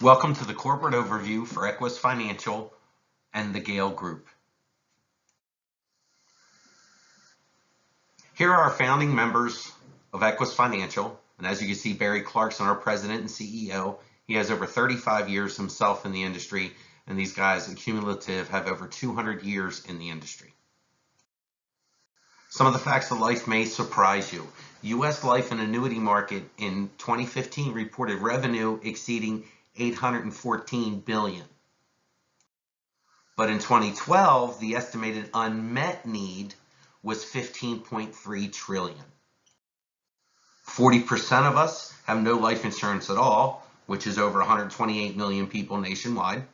Welcome to the corporate overview for Equis Financial and the Gale Group. Here are our founding members of Equis Financial, and as you can see, Barry Clarkson, our president and CEO. He has over 35 years himself in the industry, and these guys, in cumulative, have over 200 years in the industry. Some of the facts of life may surprise you. U.S. life and annuity market in 2015 reported revenue exceeding $814 billion. But in 2012, the estimated unmet need was $15.3 trillion. 40% of us have no life insurance at all, which is over 128 million people nationwide.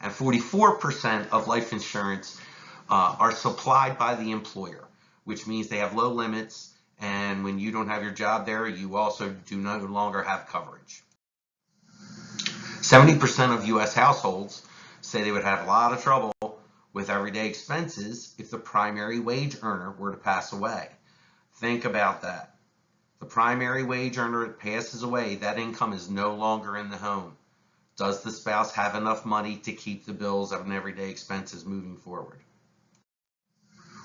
And 44% of life insurance are supplied by the employer, which means they have low limits. And when you don't have your job there, you also do no longer have coverage. 70% of U.S. households say they would have a lot of trouble with everyday expenses if the primary wage earner were to pass away. Think about that. The primary wage earner passes away, that income is no longer in the home. Does the spouse have enough money to keep the bills of everyday expenses moving forward?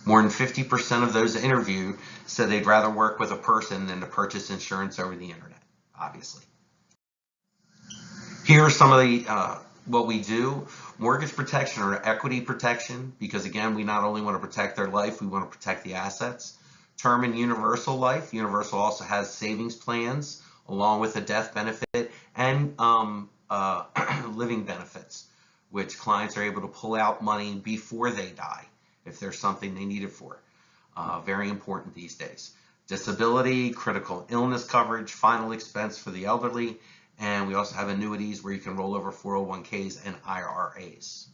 More than 50% of those interviewed said they'd rather work with a person than to purchase insurance over the internet, obviously. Here are some of the what we do. Mortgage protection or equity protection, because again, we not only want to protect their life, we want to protect the assets. Term and universal life. Universal also has savings plans along with a death benefit and living benefits, which clients are able to pull out money before they die if there's something they need it for. Very important these days. Disability, critical illness coverage, final expense for the elderly, and we also have annuities where you can roll over 401ks and IRAs.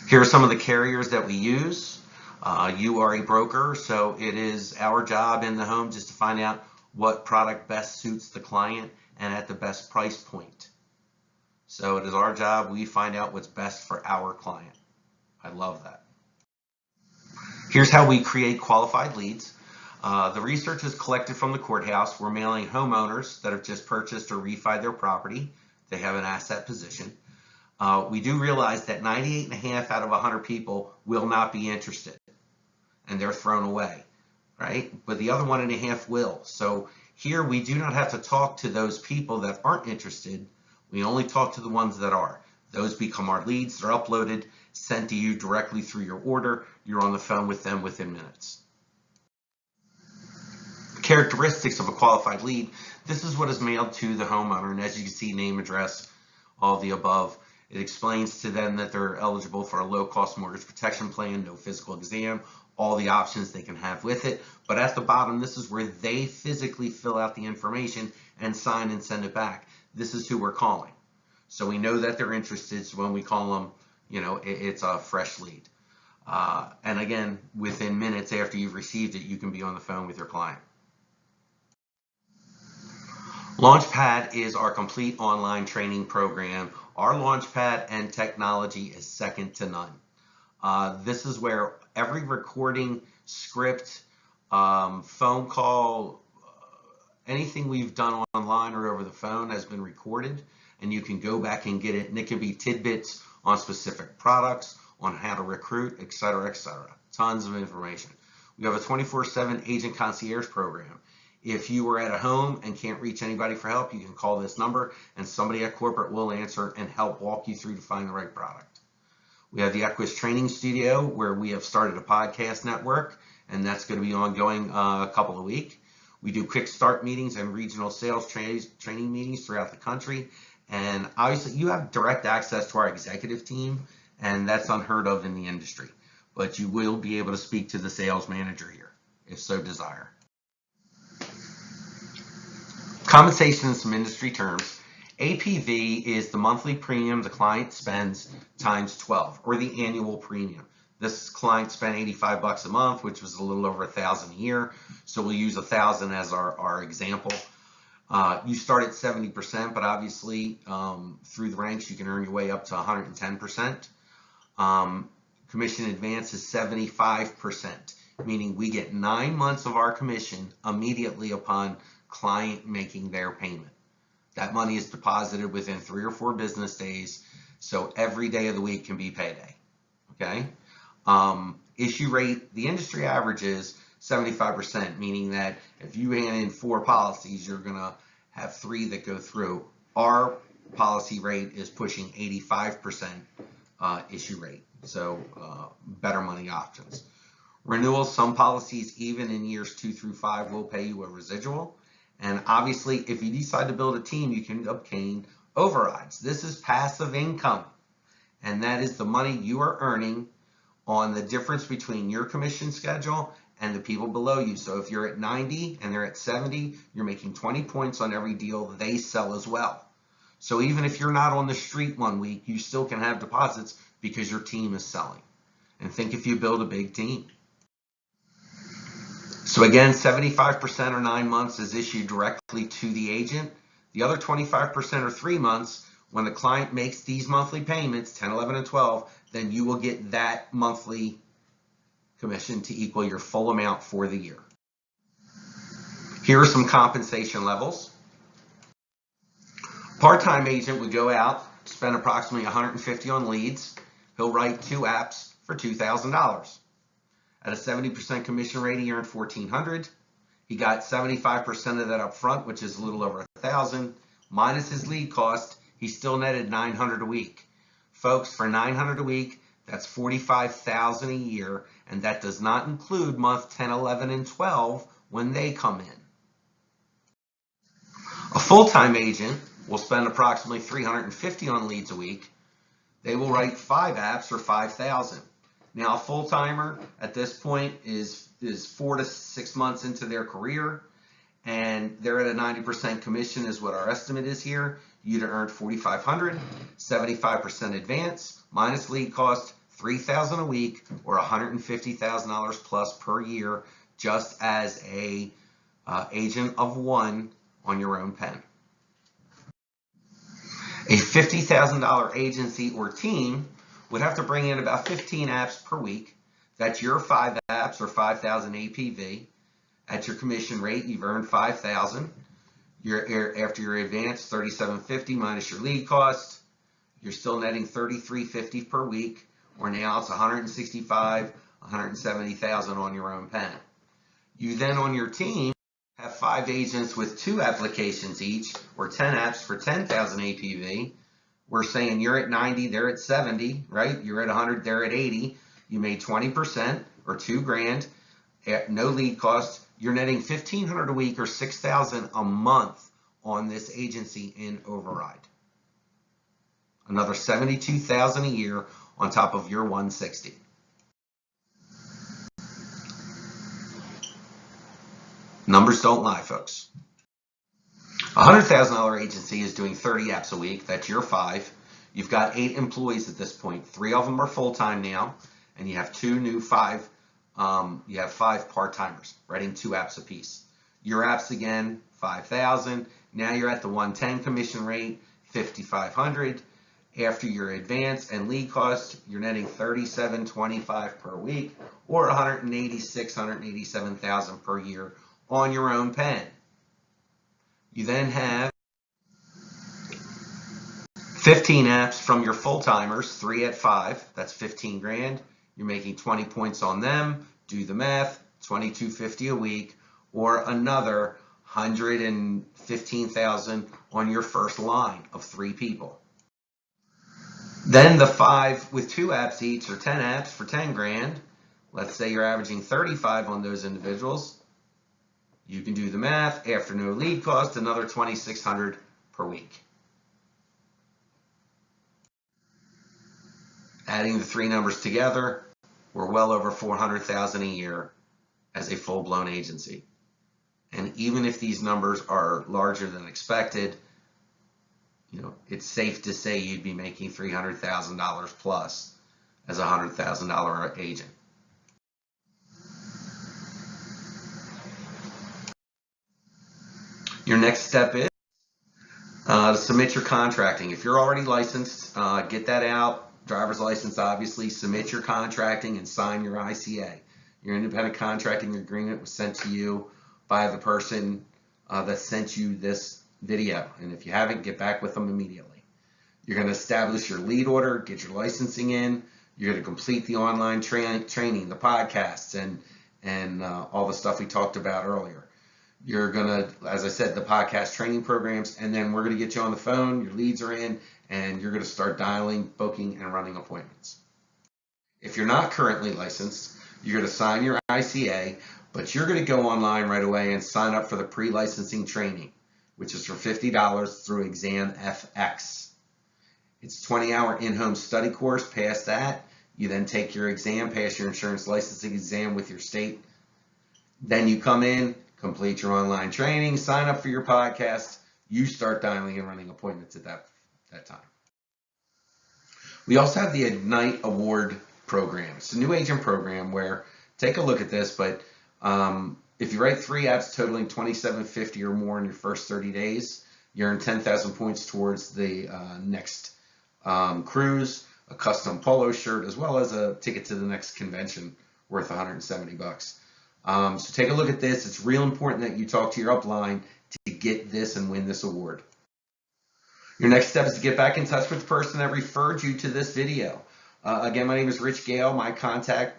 Here are some of the carriers that we use. You are a broker, so it is our job in the home just to find out what product best suits the client and at the best price point. So it is our job, we find out what's best for our client. I love that. Here's how we create qualified leads. The research is collected from the courthouse. We're mailing homeowners that have just purchased or refied their property. They have an asset position. We do realize that 98.5 out of 100 people will not be interested, and they're thrown away, right? But the other 1.5 will. So here we do not have to talk to those people that aren't interested. We only talk to the ones that are. Those become our leads. They're uploaded, sent to you directly through your order. You're on the phone with them within minutes. Characteristics of a qualified lead. This is what is mailed to the homeowner, and as you can see, name, address, all the above. It explains to them that they're eligible for a low-cost mortgage protection plan, no physical exam, all the options they can have with it. But at the bottom, this is where they physically fill out the information and sign and send it back. This is who we're calling. So we know that they're interested, so when we call them, it's a fresh lead. And again, within minutes after you've received it, you can be on the phone with your client. Launchpad is our complete online training program. Our Launchpad and technology is second to none. This is where every recording, script, phone call, anything we've done online or over the phone has been recorded, and you can go back and get it, and it can be tidbits on specific products, on how to recruit, et cetera, et cetera. Tons of information. We have a 24/7 agent concierge program. If you are at a home and can't reach anybody for help, you can call this number and somebody at corporate will answer and help walk you through to find the right product. We have the Equis Training Studio, where we have started a podcast network, and that's going to be ongoing a couple of weeks. We do quick start meetings and regional sales training meetings throughout the country. And obviously you have direct access to our executive team, and that's unheard of in the industry. But you will be able to speak to the sales manager here, if so desire. Compensation in some industry terms. APV is the monthly premium the client spends times 12, or the annual premium. This client spent $85 a month, which was a little over $1,000 a year. So we'll use 1,000 as our example. You start at 70%, but obviously through the ranks you can earn your way up to 110%. Commission advance is 75%, meaning we get 9 months of our commission immediately upon client making their payment. That money is deposited within 3 or 4 business days, so every day of the week can be payday. Okay? Issue rate, the industry average is 75%, meaning that if you hand in 4 policies, you're going to have 3 that go through. Our policy rate is pushing 85% issue rate, so better money options. Renewals, some policies, even in years 2 through 5, will pay you a residual. And obviously, if you decide to build a team, you can obtain overrides. This is passive income, and that is the money you are earning on the difference between your commission schedule and the people below you. So if you're at 90 and they're at 70, you're making 20 points on every deal they sell as well. So even if you're not on the street one week, you still can have deposits because your team is selling. And think if you build a big team. So again, 75% or 9 months is issued directly to the agent. The other 25% or 3 months, when the client makes these monthly payments, 10, 11, and 12, then you will get that monthly commission to equal your full amount for the year. Here are some compensation levels. Part-time agent would go out, spend approximately $150 on leads. He'll write 2 apps for $2,000. At a 70% commission rate, he earned $1,400. He got 75% of that up front, which is a little over $1,000. Minus his lead cost, he still netted $900 a week. Folks, for $900 a week, that's $45,000 a year, and that does not include month 10, 11, and 12 when they come in. A full-time agent will spend approximately $350 on leads a week. They will write 5 apps for $5,000. Now, a full-timer at this point is 4 to 6 months into their career, and they're at a 90% commission is what our estimate is here. You'd earned $4,500, 75% advance, minus lead cost, $3,000 a week, or $150,000 plus per year, just as a agent of 1 on your own pen. A $50,000 agency or team would have to bring in about 15 apps per week. That's your 5 apps or 5,000 APV. At your commission rate, you've earned $5,000. After your advance, $3,750 minus your lead cost, you're still netting $3,350 per week, or now it's $165,000, $170,000 on your own pen. You then on your team have 5 agents with 2 applications each, or 10 apps for 10,000 APV. We're saying you're at 90, they're at 70, right? You're at 100, they're at 80. You made 20% or $2,000 at no lead cost. You're netting $1,500 a week or $6,000 a month on this agency in override. Another $72,000 a year on top of your $160,000. Numbers don't lie, folks. A $100,000 agency is doing 30 apps a week. That's your 5. You've got 8 employees at this point. 3 of them are full-time now, and you have 2 new 5. You have 5 part-timers writing 2 apps apiece. Your apps again, 5,000. Now you're at the 110 commission rate, 5,500. After your advance and lead cost, you're netting $37.25 per week, or $187,000 per year on your own pen. You then have 15 apps from your full-timers, 3 at 5. That's $15,000. You're making 20 points on them. Do the math, $22.50 a week, or another $115,000 on your first line of 3 people. Then the 5 with 2 apps each, or 10 apps for $10,000. Let's say you're averaging 35 on those individuals. You can do the math. After no lead cost, another $2,600 per week. Adding the 3 numbers together, we're well over $400,000 a year as a full-blown agency. And even if these numbers are larger than expected, it's safe to say you'd be making $300,000 plus as a $100,000 agent. Your next step is to submit your contracting. If you're already licensed, get that out. Driver's license, obviously. Submit your contracting and sign your ICA. Your independent contracting agreement was sent to you by the person that sent you this video. And if you haven't, get back with them immediately. You're going to establish your lead order, get your licensing in. You're going to complete the online training, the podcasts, and all the stuff we talked about earlier. You're going to, as I said, the podcast training programs, and then we're going to get you on the phone. Your leads are in, and you're going to start dialing, booking, and running appointments. If you're not currently licensed, you're going to sign your ICA, but you're going to go online right away and sign up for the pre-licensing training, which is for $50 through Exam FX. It's a 20-hour in-home study course. Pass that, you then take your exam, pass your insurance licensing exam with your state. Then you come in, complete your online training, sign up for your podcast. You start dialing and running appointments at that time. We also have the Ignite Award program. It's a new agent program where, take a look at this, but if you write 3 apps totaling $27.50 or more in your first 30 days, you earn 10,000 points towards the next cruise, a custom polo shirt, as well as a ticket to the next convention worth $170. So take a look at this. It's real important that you talk to your upline to get this and win this award. Your next step is to get back in touch with the person that referred you to this video. Again, my name is Rich Gale. My contact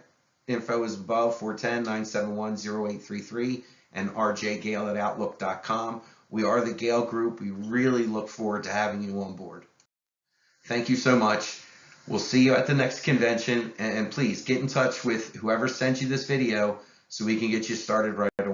info is above, 410-971-0833 and rjgale@outlook.com. We are the Gale Group. We really look forward to having you on board. Thank you so much. We'll see you at the next convention, and please get in touch with whoever sent you this video so we can get you started right away.